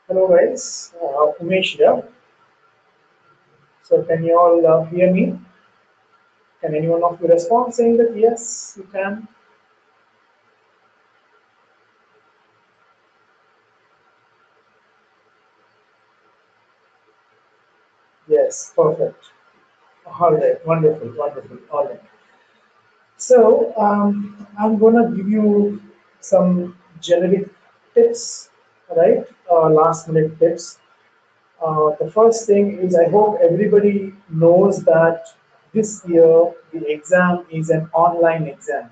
Hello guys, Umesh here. So can you all hear me? Can anyone of you respond saying that yes, you can? Yes, perfect. All right, wonderful, wonderful. All right. So I'm gonna give you some generic tips, right? Last minute tips. The first thing is I hope everybody knows that this year the exam is an online exam.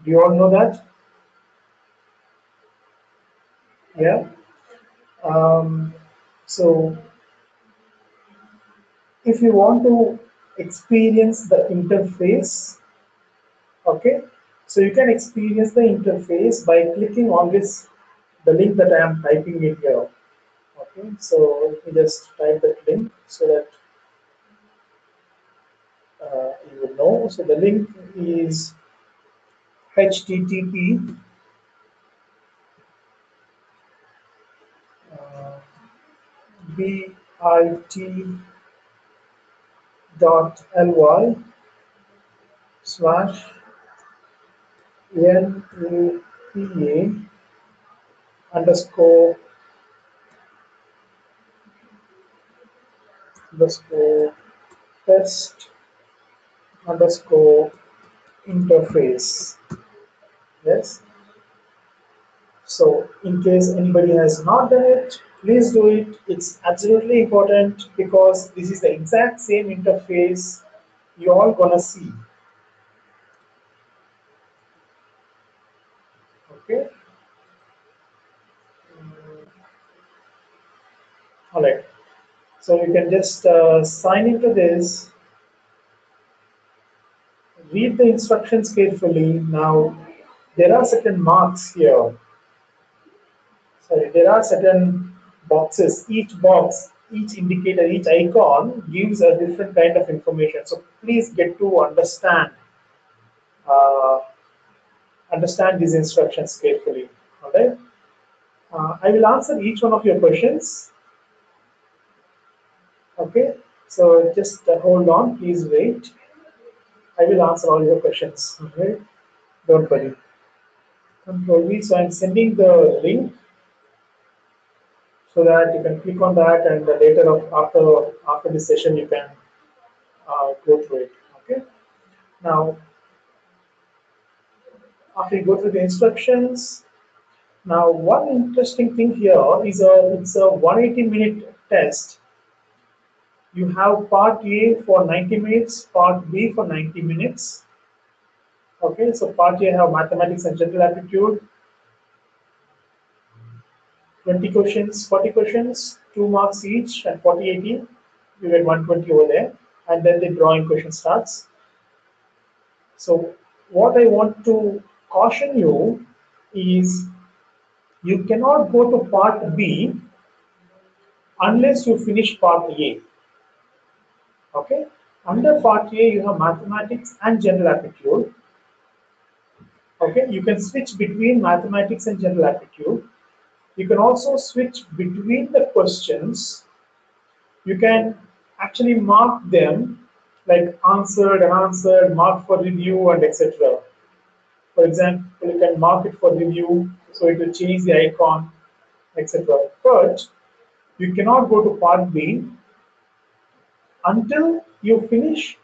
Do you all know that? Yeah. Um, so if you want to experience the interface, okay, so you can experience the interface by clicking on this, the link that I am typing in here. Okay, so let me just type that link so that you will know. So the link is http uh, bit.ly slash NATA underscore underscore test underscore interface. Yes. So in case anybody has not done it, please do it. It's absolutely important because this is the exact same interface you all gonna see. Okay. All right. So you can just sign into this, read the instructions carefully. Now there are certain marks here. Sorry, there are certain boxes. Each box, each indicator, each icon gives a different kind of information. So please get to uh, understand these instructions carefully. All right. I will answer each one of your questions. Okay. So just hold on. Please wait. I will answer all your questions. Okay. Don't worry. Control V. So I'm sending the link so that you can click on that, and later after this session you can go through it. Okay. Now, after you go through the instructions, now one interesting thing here is it's a 180-minute test. You have part A for 90 minutes, part B for 90 minutes. Okay, so part A have mathematics and general aptitude, 20 questions, 40 questions, 2 marks each, and 40 80. You get 120 over there, and then the drawing question starts. So, what I want to caution you is you cannot go to part B unless you finish part A. Okay. Under part A, you have mathematics and general aptitude. Okay. You can switch between mathematics and general aptitude. You can also switch between the questions. You can actually mark them like answered, unanswered, mark for review, and etc. For example, you can mark it for review, so it will change the icon, etc. But you cannot go to part B until you finish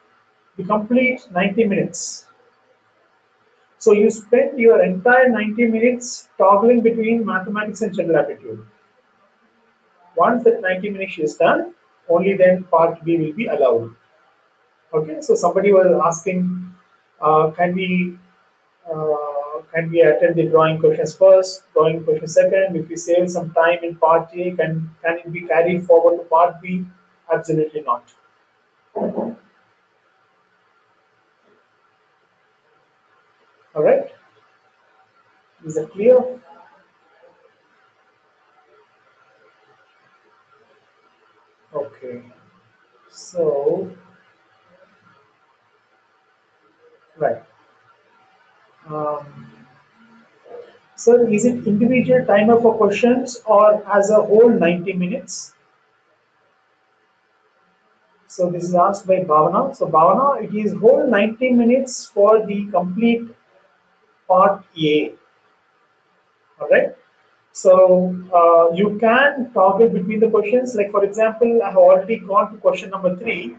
the complete 90 minutes. So you spend your entire 90 minutes toggling between mathematics and general aptitude. Once that 90 minutes is done, only then part B will be allowed. Okay, so somebody was asking, uh, can we can we attend the drawing questions first, drawing question second? If we save some time in part A, can it be carried forward to part B? Absolutely not. All right, is it clear? Okay, so right. Um, Sir, is it individual timer for questions or as a whole 90 minutes? So this is asked by Bhavana. So Bhavana, it is whole 90 minutes for the complete part A. Alright. So you can toggle between the questions. Like for example, I have already gone to question number 3.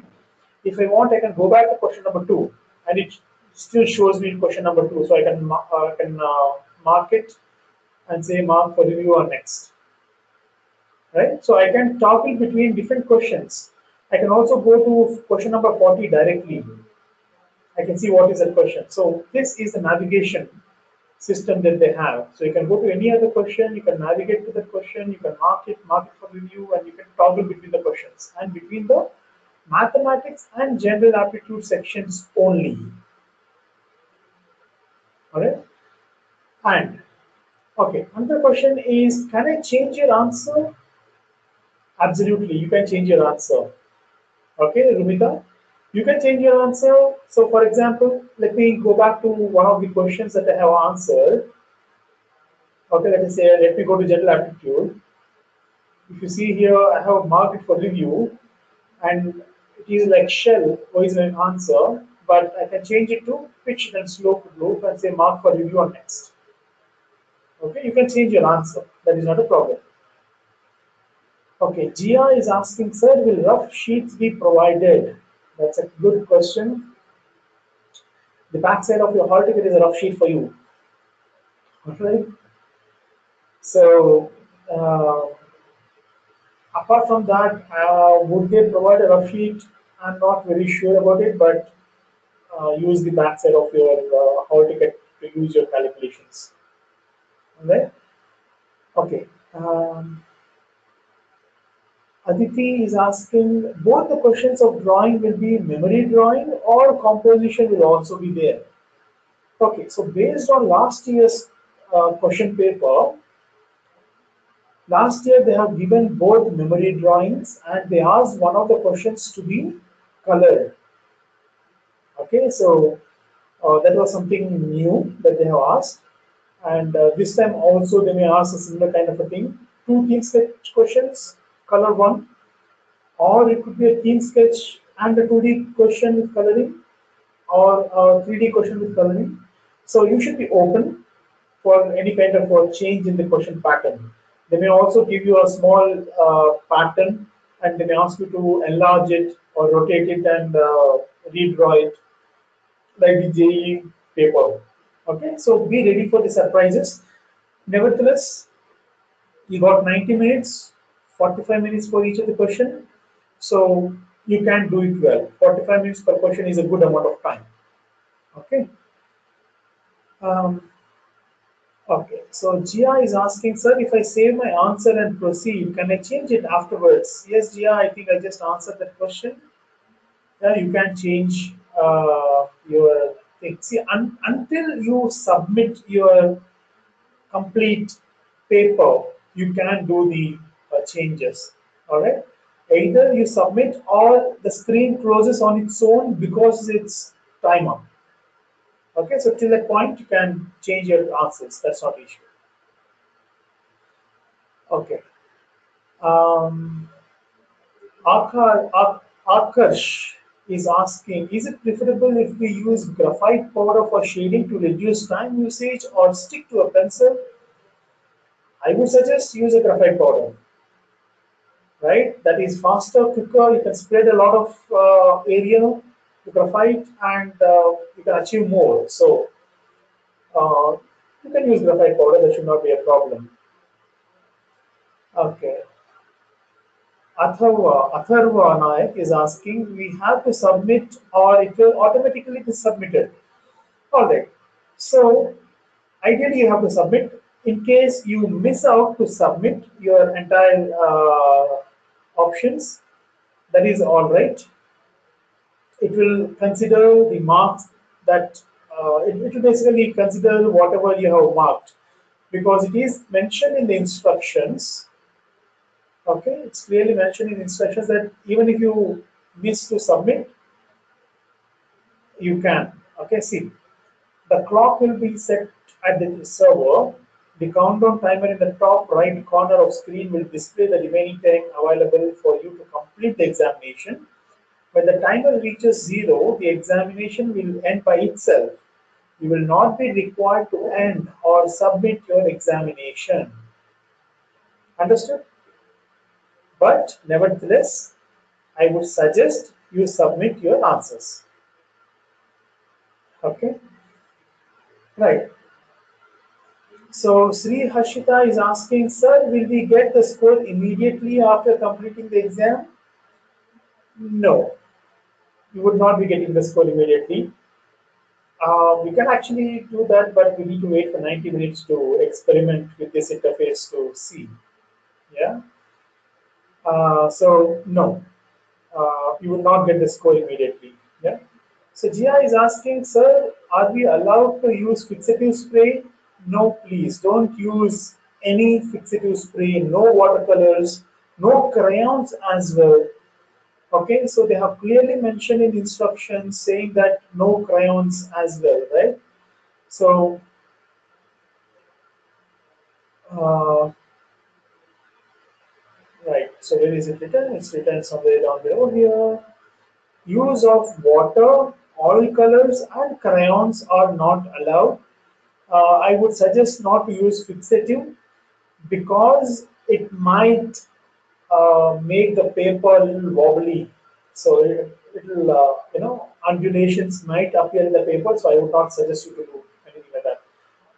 If I want, I can go back to question number 2, and it still shows me question number 2. So I can mark it and say mark for review or next. Right? So I can toggle between different questions. I can also go to question number 40 directly. I can see what is that question. So this is the navigation system that they have. So you can go to any other question, you can navigate to the question, you can mark it for review, and you can toggle between the questions and between the mathematics and general aptitude sections only. Alright? And okay, another question is, can I change your answer? Absolutely, you can change your answer. Okay, Rumita, you can change your answer. So, for example, let me go back to one of the questions that I have answered. Okay, let me go to general aptitude. If you see here, I have marked it for review, and it is like shell, what is my answer, but I can change it to pitch and slope loop and say mark for review or next. Okay, you can change your answer. That is not a problem. Okay, Gia is asking, sir, will rough sheets be provided? That's a good question. The back side of your hall ticket is a rough sheet for you. Okay. So, apart from that, would they provide a rough sheet? I'm not very sure about it, but use the back side of your hall ticket to use your calculations. Right? Okay. Aditi is asking, both the questions of drawing will be memory drawing or composition will also be there. Okay, so based on last year's question paper, last year they have given both memory drawings and they asked one of the questions to be colored. Okay, so that was something new that they have asked. And this time also they may ask a similar kind of a thing. Two team sketch questions, color one, or it could be a team sketch and a 2D question with coloring, or a 3D question with coloring. So you should be open for any kind of a change in the question pattern. They may also give you a small pattern, and they may ask you to enlarge it or rotate it and redraw it like the JE paper. Okay, so be ready for the surprises. Nevertheless, you got 90 minutes, 45 minutes for each of the question. So you can do it well. 45 minutes per question is a good amount of time. Okay. Um, okay. So Gia is asking, sir, if I save my answer and proceed, can I change it afterwards? Yes, Gia, I think I just answered that question. Yeah, you can change your thing. See, until you submit your complete paper, you can do the changes. All right. Either you submit or the screen closes on its own because it's timer. Okay, so till that point you can change your answers. That's not an issue. Okay. Um, Akarsh is asking, is it preferable if we use graphite powder for shading to reduce time usage or stick to a pencil? I would suggest use a graphite powder, right? That is faster, quicker. You can spread a lot of area to graphite, and you can achieve more. So uh, you can use graphite powder. That should not be a problem. Okay. Atharva Nayak is asking, we have to submit or it will automatically be submitted. All right. So ideally you have to submit. In case you miss out to submit your entire options, that is all right. It will consider the marks that it will basically consider whatever you have marked because it is mentioned in the instructions. Okay, it's clearly mentioned in instructions that even if you miss to submit, you can. Okay, see, the clock will be set at the server The countdown timer in the top right corner of screen will display the remaining time available for you to complete the examination. When the timer reaches zero, the examination will end by itself. You will not be required to end or submit your examination. Understood? But nevertheless, I would suggest you submit your answers. Okay? Right. So Sri Harshita is asking, sir, will we get the score immediately after completing the exam? No, you would not be getting the score immediately. We can actually do that, but we need to wait for 90 minutes to experiment with this interface to see. Yeah. So no, you will not get the score immediately. Yeah. So Jia is asking, sir, are we allowed to use fixative spray? No, please don't use any fixative spray. No watercolors, no crayons as well. Okay, so they have clearly mentioned in the instructions saying that no crayons as well, right? So, uh, right. So where is it written? It's written somewhere down below here. Use of water, oil colors, and crayons are not allowed. I would suggest not to use fixative because it might make the paper a little wobbly. So it will, undulations might appear in the paper. So I would not suggest you to do anything like that.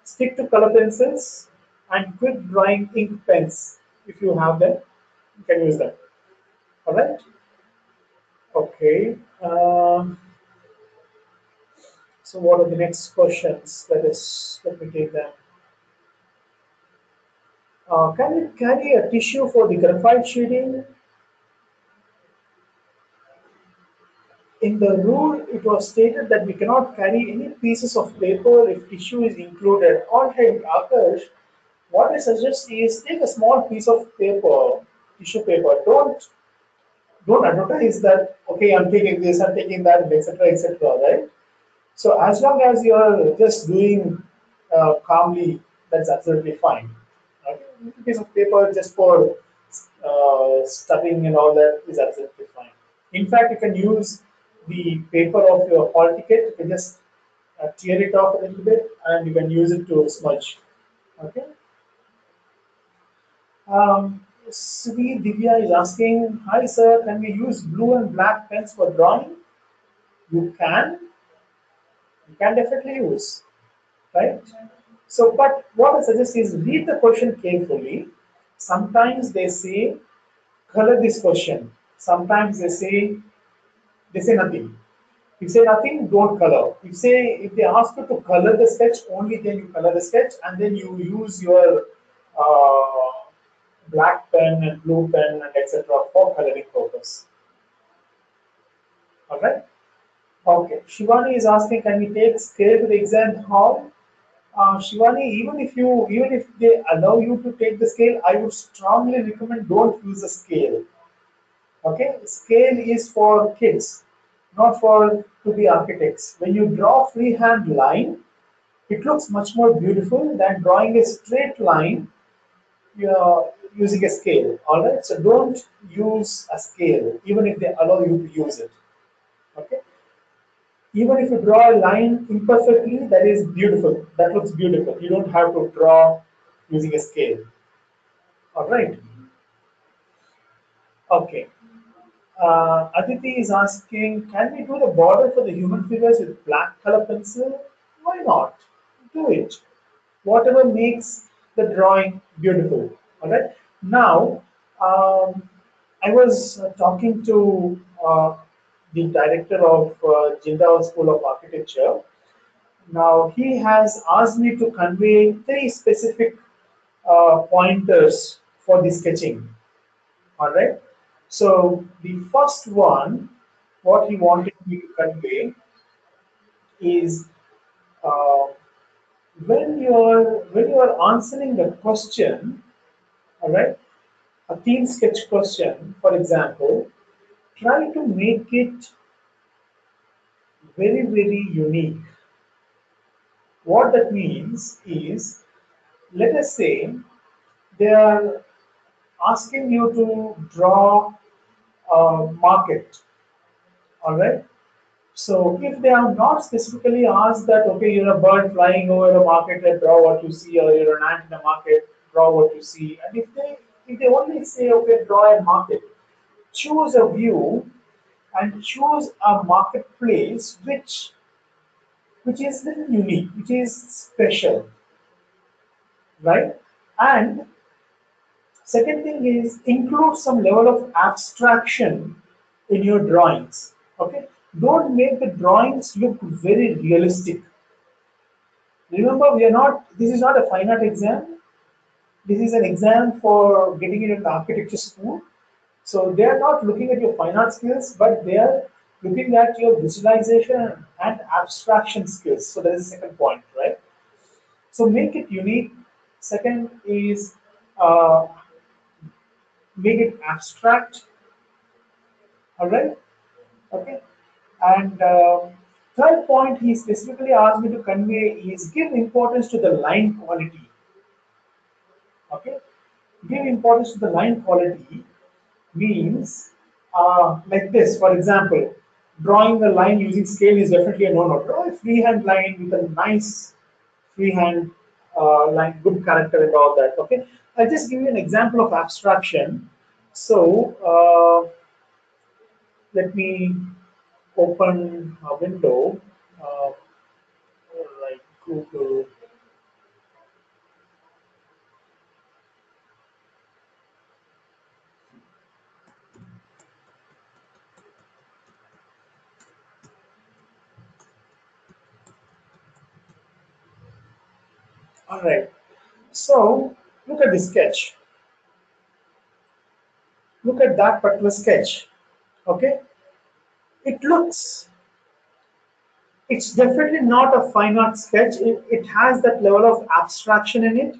Stick to color pencils and quick drawing ink pens. If you have them, you can use them. All right. Okay. So what are the next questions? Let me take them. Can we carry a tissue for the graphite shading? In the rule, it was stated that we cannot carry any pieces of paper if tissue is included. All right, Akash, what I suggest is take a small piece of paper, tissue paper. Don't advertise that. Okay, I'm taking this, I'm taking that, etc., etc. Right? So as long as you're just doing calmly, that's absolutely fine. Okay? A piece of paper just for studying and all that is absolutely fine. In fact, you can use the paper of your hall ticket. You can just tear it off a little bit, and you can use it to smudge. Okay. Sri Divya is asking, "Hi sir, can we use blue and black pens for drawing?" You can. You can definitely use. Right? So, but what I suggest is read the question carefully. Sometimes they say color this question. Sometimes they say nothing. If say nothing, don't color. If they ask you to color the sketch, only then you color the sketch, and then you use your uh, black pen and blue pen and etc. for coloring purpose. All right. Okay. Shivani is asking, can we take scale to the exam hall? Shivani, even if they allow you to take the scale, I would strongly recommend don't use a scale. Okay, scale is for kids, not for to be architects. When you draw freehand line, it looks much more beautiful than drawing a straight line using a scale. All right, so don't use a scale, even if they allow you to use it. Okay, even if you draw a line imperfectly, that is beautiful. That looks beautiful. You don't have to draw using a scale. All right. Okay. Aditi is asking, can we do the border for the human figures with black color pencil? Why not? Do it. Whatever makes the drawing beautiful. All right. Now, I was talking to the director of Jindal School of Architecture. Now, he has asked me to convey three specific pointers for the sketching. All right. So the first one, what he wanted me to convey is uh, when you are answering the question, all right, a theme sketch question, for example, try to make it very very unique. What that means is let us say they are asking you to draw a market, all right? So if they have not specifically asked that, okay, you're a bird flying over a market and draw what you see, or you're an ant in a market, draw what you see, and if they only say, okay, draw a market, choose a view and choose a marketplace which is little unique, which is special, right? And second thing is include some level of abstraction in your drawings. Okay, don't make the drawings look very realistic. Remember, we are not. This is not a fine art exam. This is an exam for getting into an architecture school. So they are not looking at your fine art skills, but they are looking at your visualization and abstraction skills. So that is the second point, right? So make it unique. Second is uh, make it abstract. All right. Okay. And third point he specifically asked me to convey is give importance to the line quality. Okay. Give importance to the line quality means like this. For example, drawing a line using scale is definitely a no-no. Draw a freehand line with a nice freehand line, good character and all that. Okay. I'll just give you an example of abstraction. So let me open a window uh, like Google. All right. So look at this sketch. Look at that particular sketch. Okay. It looks. It's definitely not a fine art sketch. It has that level of abstraction in it.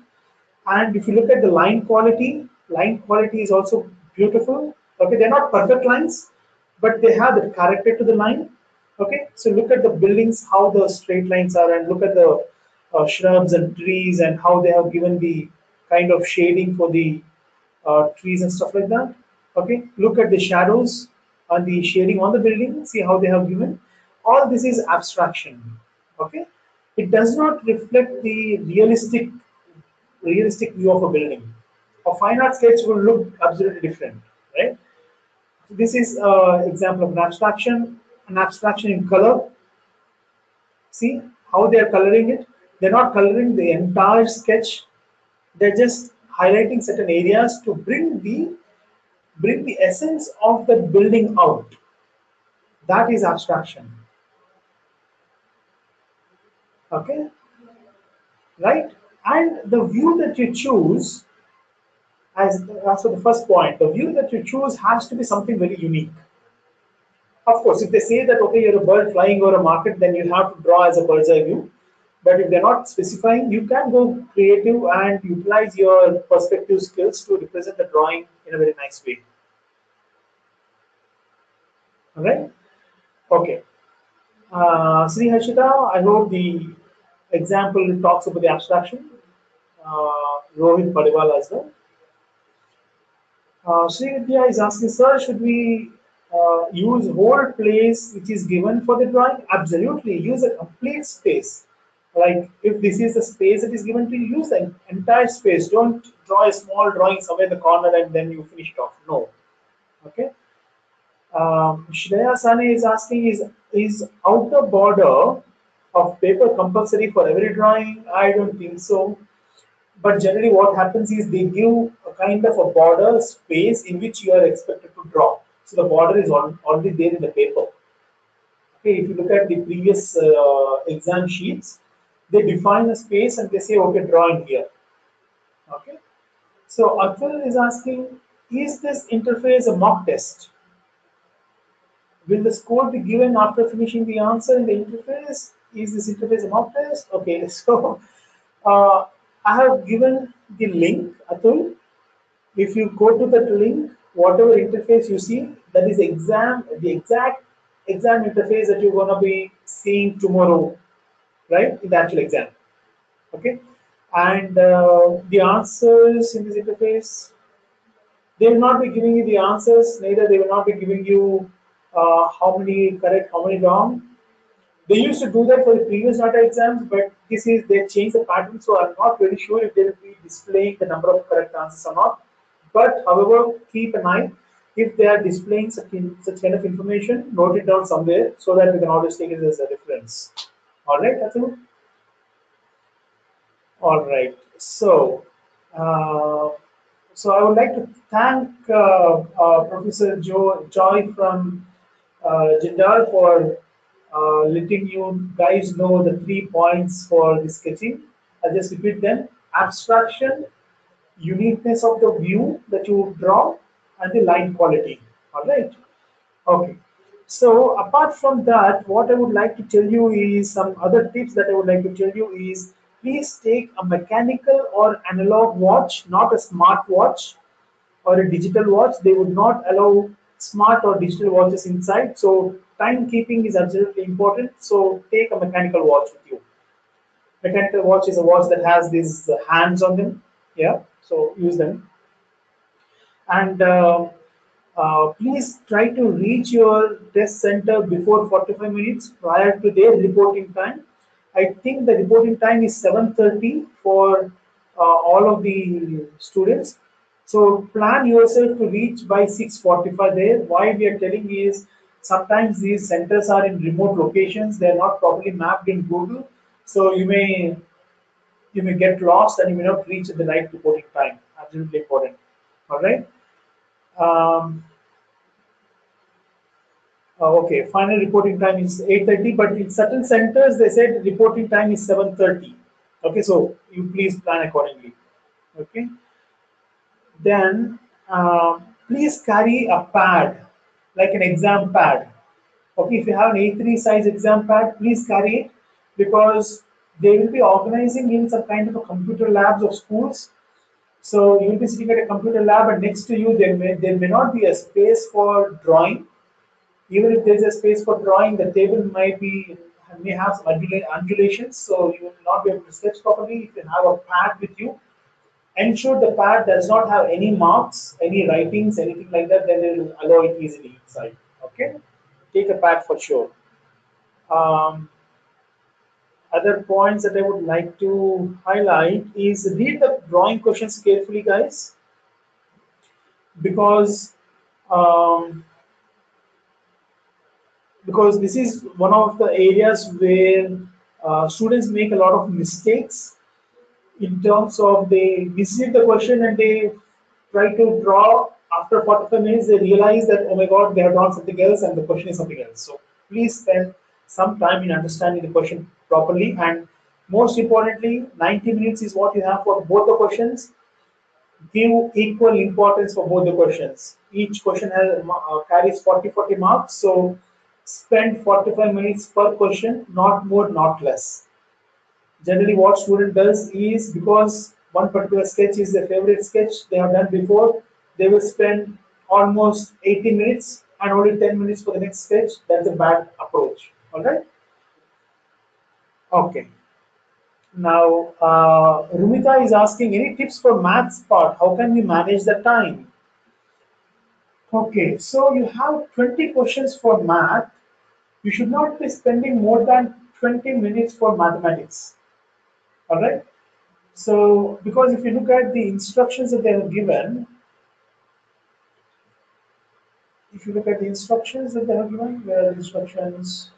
And if you look at the line quality is also beautiful. Okay, they're not perfect lines, but they have the character to the line. Okay, so look at the buildings, how the straight lines are, and look at the shrubs and trees and how they have given the kind of shading for the trees and stuff like that. Okay, look at the shadows and the shading on the building. See how they have given. All this is abstraction. Okay, it does not reflect the realistic view of a building. A fine art sketch will look absolutely different, right? This is an example of an abstraction in color. See how they are coloring it. They're not coloring the entire sketch. They're just highlighting certain areas to bring the essence of the building out. That is abstraction. Okay, right? And the view that you choose, as for the first point, the view that you choose has to be something very unique. Of course, if they say that, okay, you're a bird flying over a market, then you have to draw as a bird's eye view. But if they're not specifying, you can go creative and utilize your perspective skills to represent the drawing in a very nice way. All right? Okay. Sri Harshita, I hope the example talks about the abstraction. Rohit Padiwal as well. Sri Vidya is asking, sir, should we use whole place which is given for the drawing? Absolutely, use a complete space. Like if this is the space that is given to you, use the entire space. Don't draw a small drawing somewhere in the corner and then you finish it off. No. Okay. Shreya Sane is asking, is outer border of paper compulsory for every drawing? I don't think so. But generally, what happens is they give a kind of a border space in which you are expected to draw. So the border is already there in the paper. Okay, if you look at the previous exam sheets, they define a space and they say, okay, draw in here. Okay. So Atul is asking, is this interface a mock test? Will the score be given after finishing the answer in the interface? Is this interface a mock test? Okay, so uh, I have given the link, Atul. If you go to that link, whatever interface you see, that is the exact exam interface that you're going to be seeing tomorrow, right? In the actual exam. Okay. And the answers in this interface, they will not be giving you the answers, neither they will not be giving you how many correct, how many wrong. They used to do that for the previous NATA exams, but this is they changed the pattern, so I'm not very sure if they will be displaying the number of correct answers or not. But however, keep an eye if they are displaying such kind of information, note it down somewhere so that we can always take it as a reference. All right, Atul? All right. Uh, so I would like to thank Professor Joy from Jindal for letting you guys know the 3 points for the sketching. I'll just repeat them: abstraction, uniqueness of the view that you draw, and the line quality. All right. Okay. So apart from that, what I would like to tell you is some other tips that I would like to tell you is please take a mechanical or analog watch, not a smart watch or a digital watch. They would not allow smart or digital watches inside. So timekeeping is absolutely important. So take a mechanical watch with you. Mechanical watch is a watch that has these hands on them. Yeah. So use them. And please try to reach your test center before 45 minutes prior to their reporting time. I think the reporting time is 7:30 for all of the students. So plan yourself to reach by 6:45 there. Why we are telling is sometimes these centers are in remote locations. They are not properly mapped in Google. So you may get lost and you may not reach at the right reporting time. Absolutely important. All right. Um, okay, final reporting time is 8:30, but in certain centers they said reporting time is 7:30. Okay, so you please plan accordingly. Okay, then please carry a pad, like an exam pad. Okay, if you have an A3 size exam pad, please carry it because they will be organizing in some kind of a computer labs of schools. So you will be sitting at a computer lab, and next to you there may not be a space for drawing. Even if there's a space for drawing, the table may have some undulations, so you will not be able to sketch properly. If you have a pad with you, ensure the pad does not have any marks, any writings, anything like that. Then it will allow it easily inside. Okay, take a pad for sure. Um, Other points that I would like to highlight is read the drawing questions carefully, guys, because um, because this is one of the areas where students make a lot of mistakes in terms of they misread the question and they try to draw after 45 minutes they realize that oh my god they have drawn something else and the question is something else. So please spend some time in understanding the question properly, and most importantly 90 minutes is what you have for both the questions. Give equal importance for both the questions. Each question carries 40 marks, so spend 45 minutes per question, not more, not less. Generally, what student does is because one particular sketch is their favorite sketch they have done before, they will spend almost 80 minutes and only 10 minutes for the next sketch. That's a bad approach. All right. Okay. Now, Rumita is asking any tips for maths part. How can we manage the time? Okay, so you have 20 questions for math. You should not be spending more than 20 minutes for mathematics. All right. So, because if you look at the instructions that they have given, if you look at the instructions that they have given, where are the instructions?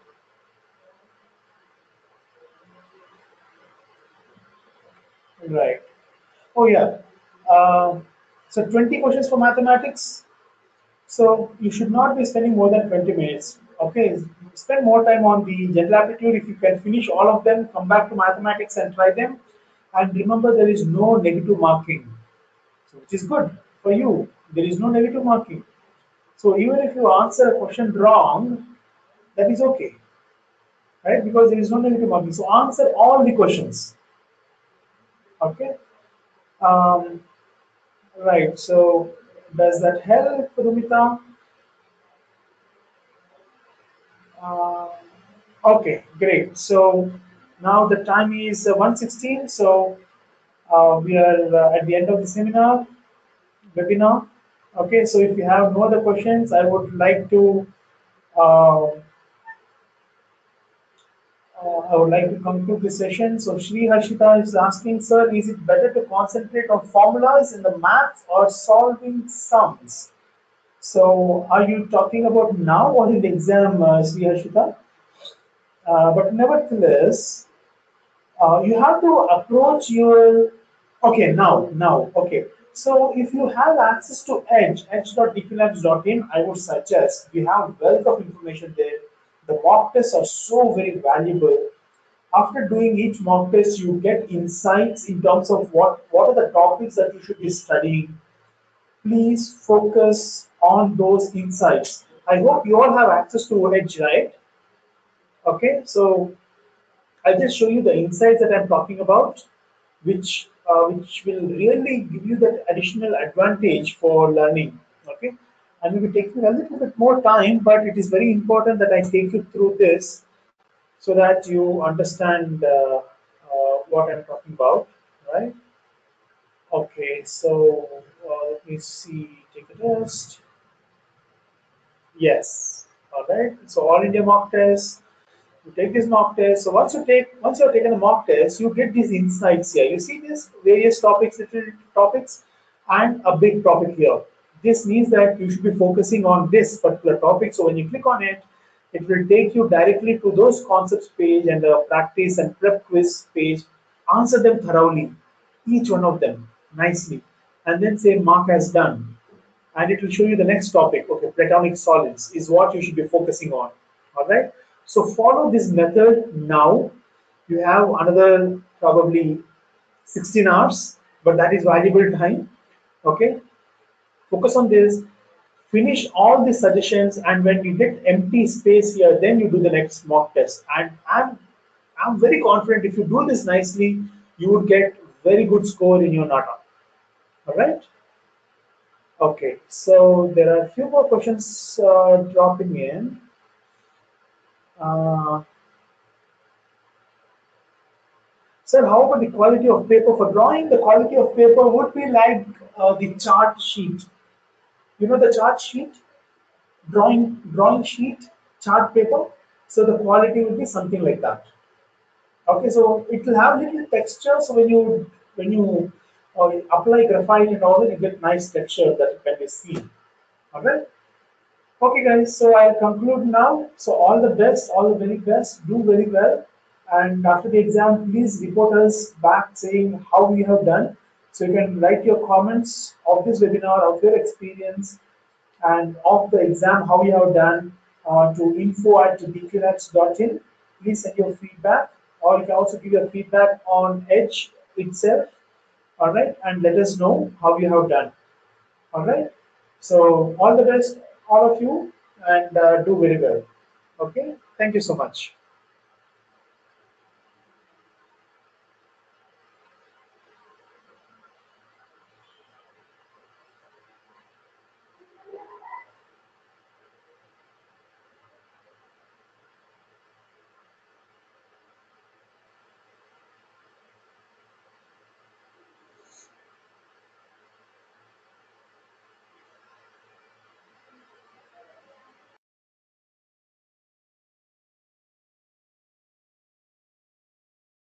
Right. Oh, yeah. Uh, so, 20 questions for mathematics. So you should not be spending more than 20 minutes. Okay, spend more time on the general aptitude. If you can finish all of them, come back to mathematics and try them. And remember, there is no negative marking, so which is good for you. There is no negative marking. So even if you answer a question wrong, that is okay, right? Because there is no negative marking. So answer all the questions. Okay. Um, right. So does that help, Rumita? Uh, okay, great. So now the time is 1:16. So We are at the end of the webinar. Okay, so if you have no other questions, I would like to uh, I would like to conclude this session. So Shri Harshita is asking, sir, is it better to concentrate on formulas in the maths or solving sums? So are you talking about now or in the exam, Shri Harshita? But nevertheless, you have to approach your okay now okay. So if you have access to edge.equilabs.in, I would suggest we have wealth of information there. The mock tests are so very valuable. After doing each mock test, you get insights in terms of what are the topics that you should be studying. Please focus on those insights. I hope you all have access to edge, right? Okay, so I'll just show you the insights that I'm talking about, which will really give you that additional advantage for learning. Okay, I will be taking a little bit more time, but it is very important that I take you through this so that you understand what I'm talking about, right? Okay, so let me see. Take a test. Yes. All right. So all India mock test. You take this mock test. So once you have taken the mock test, you get these insights here. You see these various topics, little topics, and a big topic here. This means that you should be focusing on this particular topic. So when you click on it, it will take you directly to those concepts page and the practice and prep quiz page. Answer them thoroughly, each one of them nicely, and then say mark as done, and it will show you the next topic. Okay, platonic solids is what you should be focusing on. All right. So follow this method now. You have another probably 16 hours, but that is valuable time. Okay. Focus on this. Finish all the suggestions, and when you get empty space here, then you do the next mock test. And I'm very confident if you do this nicely, you would get very good score in your NATA. All right. Okay, so there are a few more questions dropping in. Uh, Sir, how about the quality of paper for drawing? The quality of paper would be like the chart sheet. You know the chart sheet, drawing sheet, chart paper. So the quality will be something like that. Okay, so it will have little texture. So when you apply graphite and all that, you get nice texture that can be seen. All right. Okay, guys, so I'll conclude now. So, all the best, all the very best, do very well. And after the exam, please report us back saying how you have done. So, you can write your comments of this webinar, of your experience, and of the exam, how you have done to info@dqnets.in. Please send your feedback, or you can also give your feedback on Edge itself. All right, and let us know how you have done. All right. So all the best, all of you, and do very well. Okay. Thank you so much.